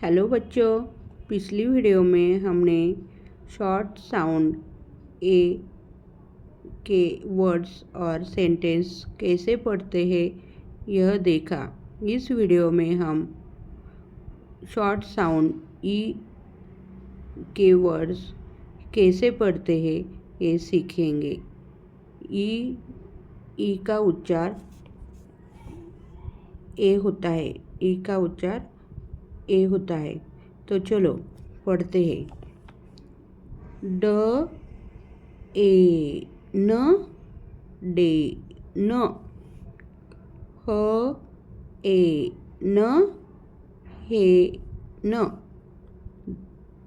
Hello बच्चों, पिछली video में हमने शॉर्ट साउंड ए के वर्ड्स और सेंटेंस कैसे पढ़ते हैं यह देखा। इस वीडियो में हम शॉर्ट साउंड ई के वर्ड्स कैसे पढ़ते हैं ये सीखेंगे। ई का उच्चार ए होता है। ई का उच्चार ए होता है। तो चलो पढ़ते हैं। ड ए न डे न, ह ए न हे न,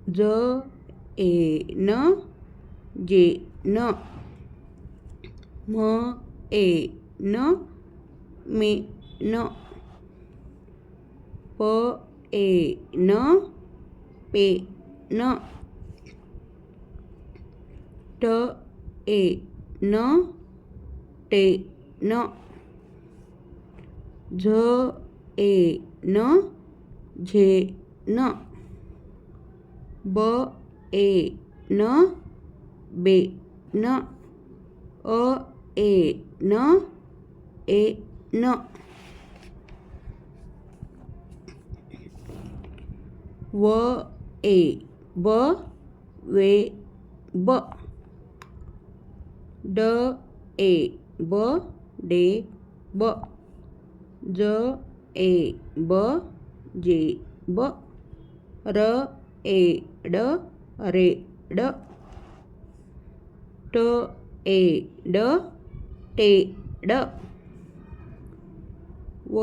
ज ए न जे न, म ए न मे न, प ए न पे न, ट ए न टे न, झ ए न झे न, ब ए न बे न, अ ए न ए न, व ए ब वे ब, ड ए ब डे ब, ज ए ब जे ब, र ए ड रे ड, ट ए ड टे ड, व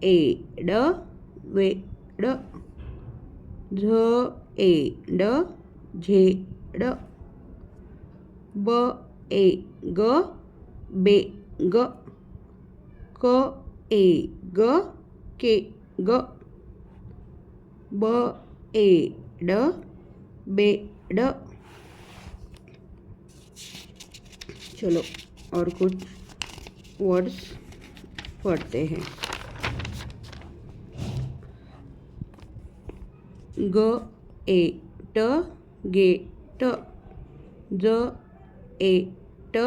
ए ड वे ड, झ ए ड झे ड, ब ए ग बे ग, क ए ग के ग, ब ए ड बे ड। चलो और कुछ वर्ड्स पढ़ते हैं। ग ए ट गे ट, ज ए ट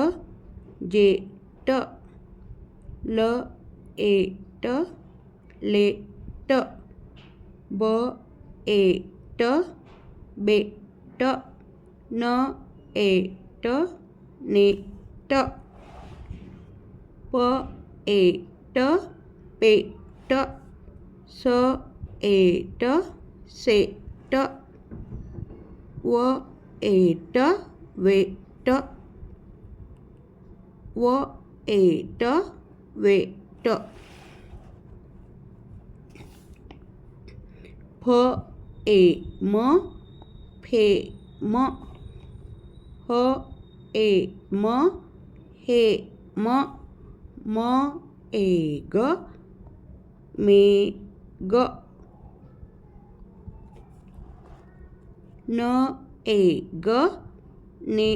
जे ट, ल ए ट ले ट, ब ए ट बे ट, न ए ट ने ट, प ए ट पे ट, स ए ट से ट, व ए ट वे ट, व ए ट वे ट, फ ए म फे म, ह ए म हे म, म ए ग मे ग, न ए ग ने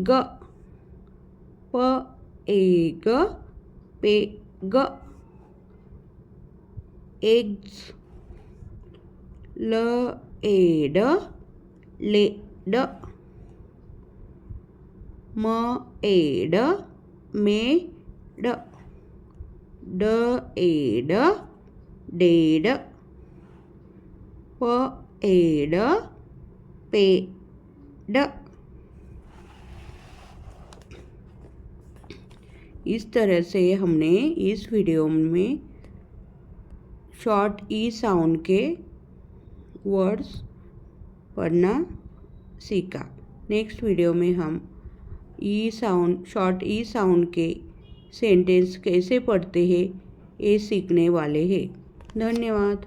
ग, प ए ग पे ग, एग्स, ल ए ड ले ड, म ए ड मे ड, ड ए ड डे ड, प ए ड पे ड। इस तरह से हमने इस वीडियो में शॉर्ट ई साउंड के वर्ड्स पढ़ना सीखा। नेक्स्ट वीडियो में हम शॉर्ट ई साउंड के सेंटेंस कैसे पढ़ते हैं ये सीखने वाले हैं। धन्यवाद।